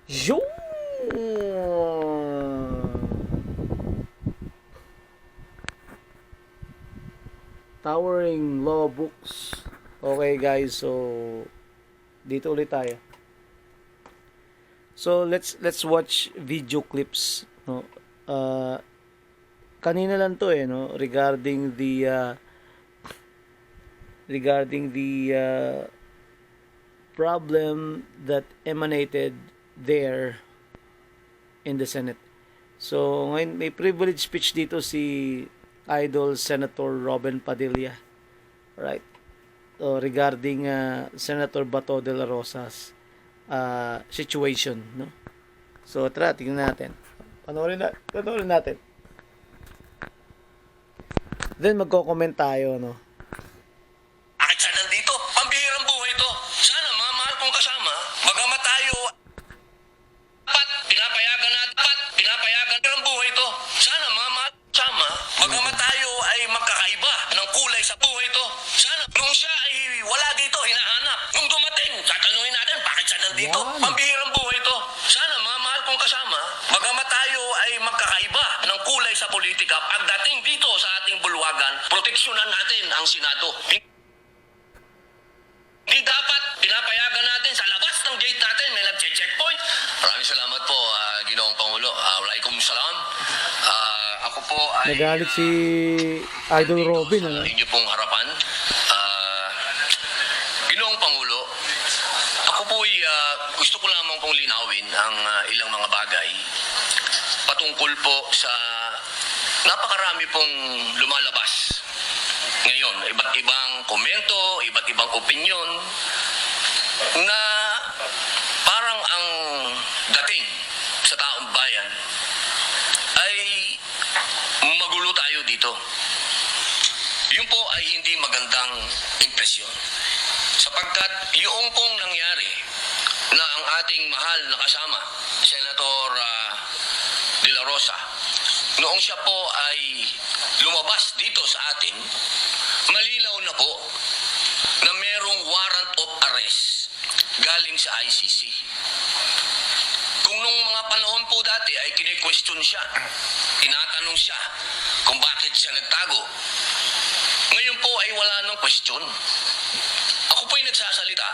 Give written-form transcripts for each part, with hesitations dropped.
Yo! Towering Law Books. Okay guys, so dito ulit tayo. So let's watch video clips, no. Kanina lang to no, regarding the problem that emanated there in the Senate. So ngayon may privilege speech dito si Idol Senator Robin Padilla, right? So, regarding Senator Bato de la Rosa's situation, no? So tara, tingnan natin. Panoorin natin. Then magko-comment tayo, no? Bakit siya nandito? Pambihirang buhay to. Sana mga mahal kong kasama, bagamat tayo pinapayagan ang buhay to. Sana mga mahal kong kasama, bagamat tayo ay magkakaiba ng kulay sa buhay to. Sana nung siya ay wala dito, hinahanap. Nung dumating, tatanungin natin, bakit siya nandito? Yan. Pambihirang buhay to. Sana mga mahal kong kasama, bagamat tayo ay magkakaiba ng kulay sa politika, pagdating dito sa ating bulwagan, proteksyonan natin ang Senado. Hindi dapat pinapayagan natin sa labas ng gate natin may nagche-checkpoint. Maraming salamat po, Ginoong Pangulo. Walaikum salam. Ako po ay Nagalit si Idol Robin, ano? sa inyo pong harapan. Ginoong Pangulo, ako po ay gusto ko lamang pong linawin ang ilang mga bagay patungkol po sa napakarami pong lumalabas ngayon, iba't ibang komento, iba't ibang opinyon na parang ang dating sa taong bayan ay magulo tayo dito. Yun po ay hindi magandang impresyon. Sapagkat yung pong nangyari na ang ating mahal na kasama, Senator De La Rosa, noong siya po ay lumabas dito sa atin, malinaw na po na merong warrant of arrest galing sa ICC. Kung nung mga panahon po dati ay kine-question siya, tinatanong siya kung bakit siya nagtago, ngayon po ay wala nang question. Ako po ay nagsasalita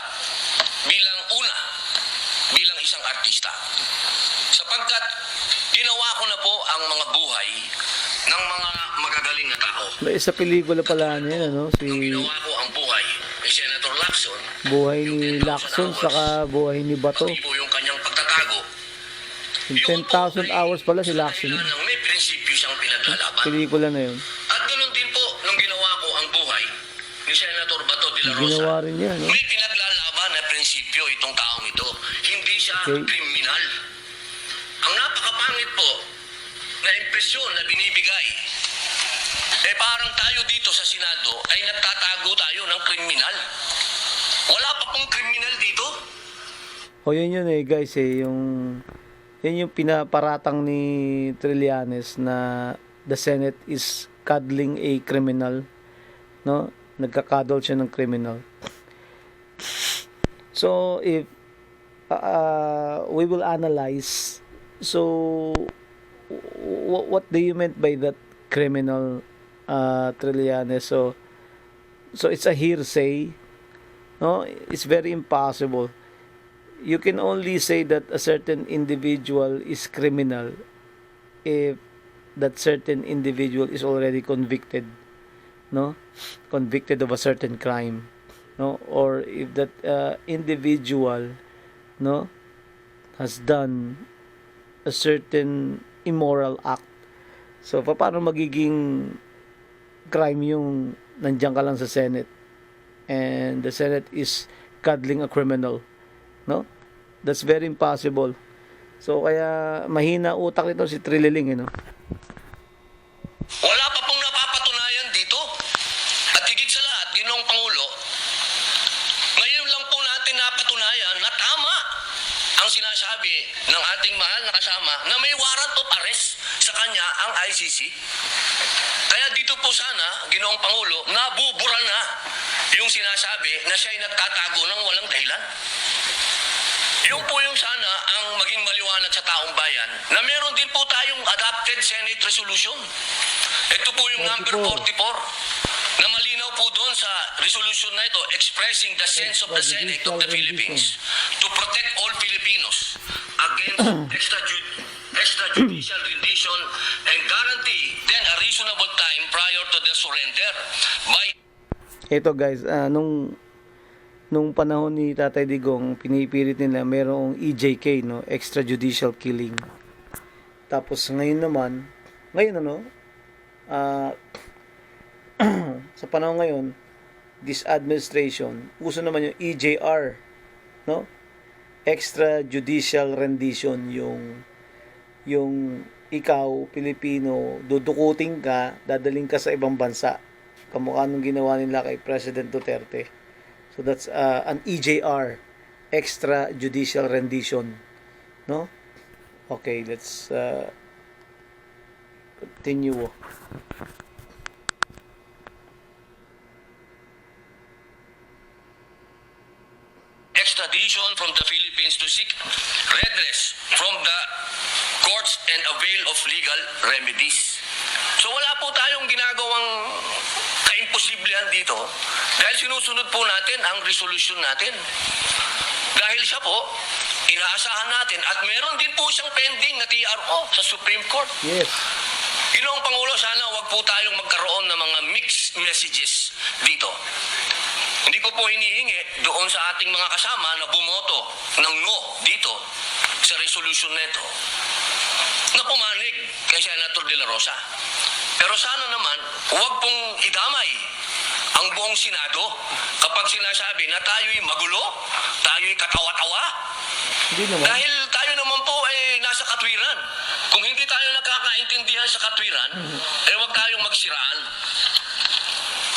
bilang isang artista. Sapagkat ginawa ko na po ang mga buhay ng mga magagaling na tao. May isa pelikula pala niya, ano? Si Nung ginawa ko ang buhay ni Senator Lacson, buhay ni Lacson saka buhay ni Bato. pati po yung kanyang pagtatago, Yung 10,000 hours pala si Lacson. nang may prinsipyo siyang pinaglalaban. Pelikula na yun. At ganoon din po nung ginawa ko ang buhay ni Senator Bato de la Rosa. Ginawa rin niya, no? May pinaglalaban na prinsipyo itong taong ito. Hindi siya Okay. kriminal. Ang napakapangit po na impresyon na binibigay, parang tayo dito sa Senado ay nagtatago tayo ng kriminal. Wala pa pong kriminal dito. O yun guys yun yung pinaparatang ni Trillanes na the Senate is cuddling a criminal, no? Nagkakadol siya ng criminal. So if we will analyze, so what do you meant by that criminal, Trillanes? So it's a hearsay, no? It's very impossible. You can only say that a certain individual is criminal if that certain individual is already convicted, no? Convicted of a certain crime, no? Or if that individual, no, has done a certain immoral act. So paano magiging crime yung nandiyan ka lang sa Senate and the Senate is cuddling a criminal, no? That's very impossible. So kaya mahina utak nito si Trililing, no? Wala pa pong napapatunayan dito. At higit sa lahat, Ginoong Pangulo, ngayon lang po natin napatunayan na tama ang sinasabi ng ating mahal na kasama na may warrant of arrest sa kanya ang ICC. Kaya dito po sana, Ginoong Pangulo, nabubura na yung sinasabi na siya'y nagtatago ng walang dahilan. Yung po yung sana ang maging maliwanag sa taong bayan na meron din po tayong adopted Senate resolution. Ito po yung number 44 na malinaw po doon sa resolution na ito, expressing the sense of the Senate of the Philippines to protect all Filipinos against extrajudicial rendition and guarantee then a reasonable time prior to the surrender by... Ito guys, nung panahon ni Tatay Digong, pinipilit nila merong EJK, no, extrajudicial killing. Tapos ngayon naman, sa panahon ngayon, this administration, uso naman yung EJR, no? Extrajudicial rendition, yung ikaw, Pilipino, dudukutin ka, dadaling ka sa ibang bansa. Kamukha nung ginawa nila kay President Duterte. So that's an EJR, extrajudicial rendition, no? Okay, let's continue. Extradition from the Philippines to seek redress from the courts and avail of legal remedies. So wala po tayong ginagawang kaimposiblihan dito dahil sinusunod po natin ang resolution natin. Dahil siya po, inaasahan natin at meron din po siyang pending na TRO sa Supreme Court. Yes. Ginoong Pangulo, sana wag po tayong magkaroon ng mga mixed messages dito. Hindi ko po hinihingi doon sa ating mga kasama na bumoto ng no dito sa resolution nito na pumanig kay Senator De La Rosa. Pero sana naman, huwag pong idamay ang buong Senado kapag sinasabi na tayo'y magulo, tayo'y katawa-tawa. Hindi naman. Dahil tayo naman po nasa katwiran. Kung hindi tayo nagkakaintindihan sa katwiran, huwag tayong magsiraan.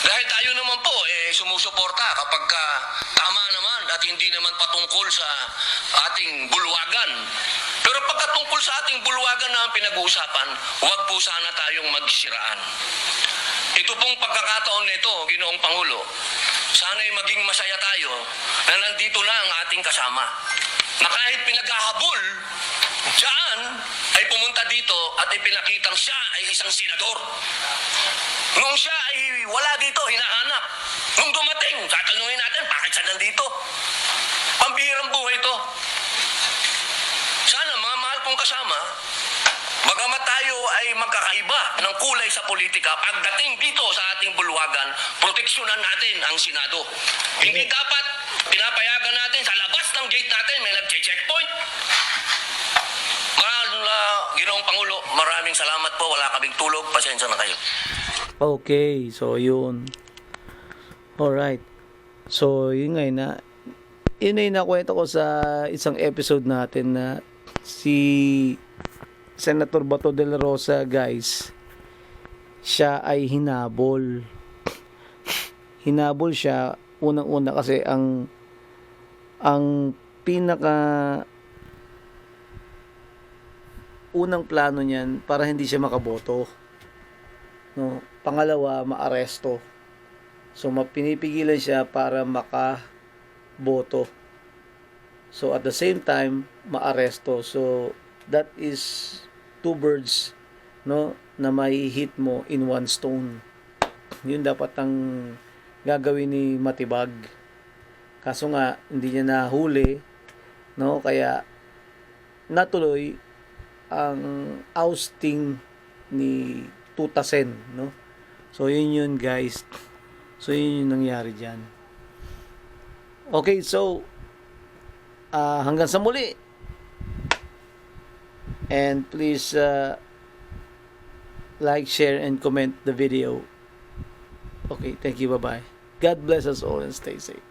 Dahil tayo naman po sumusuporta kapag tama naman at hindi naman patungkol sa ating bulwagan. Pero pagkatungkol sa ating bulwagan na ang pinag-uusapan, huwag po sana tayong magsiraan. Ito pong pagkakataon nito, Ginoong Pangulo, sana'y maging masaya tayo na nandito na ang ating kasama. Na kahit pinaghahabol, diyan ay pumunta dito at ipinakitang siya ay isang senador. Nung siya ay wala dito, hinahanap. Nung dumating, tatanungin natin, bakit siya nandito? Pambihirang buhay ito. Sana, mga mahal kong kasama, bagamat tayo ay magkakaiba ng kulay sa politika, pagdating dito sa ating bulwagan, proteksyonan natin ang Senado. Hindi dapat pinapayagan natin sa labas ng gate natin, may nag-checkpoint. Mahal na Ginoong Pangulo, maraming salamat po. Wala kaming tulog. Pasensya na kayo. Okay, so yun. Alright. So, yun nga yun ay nakwento ko sa isang episode natin na si Senator Bato de la Rosa, guys, siya ay hinabol. Hinabol siya unang-una kasi ang pinaka unang plano niyan para hindi siya makaboto. No, pangalawa, maaresto. So pinipigilan siya para makaboto. So at the same time, maaresto. So that is two birds, no, na may hit mo in one stone. Yun dapat ang gagawin ni Matibag. Kaso nga hindi niya nahuli, no, kaya natuloy ang ousting ni Tutasen, no? So yun guys. So yun yung nangyari diyan. Okay, so hanggang sa muli. And please like, share and comment the video. Okay, thank you, bye-bye. God bless us all and stay safe.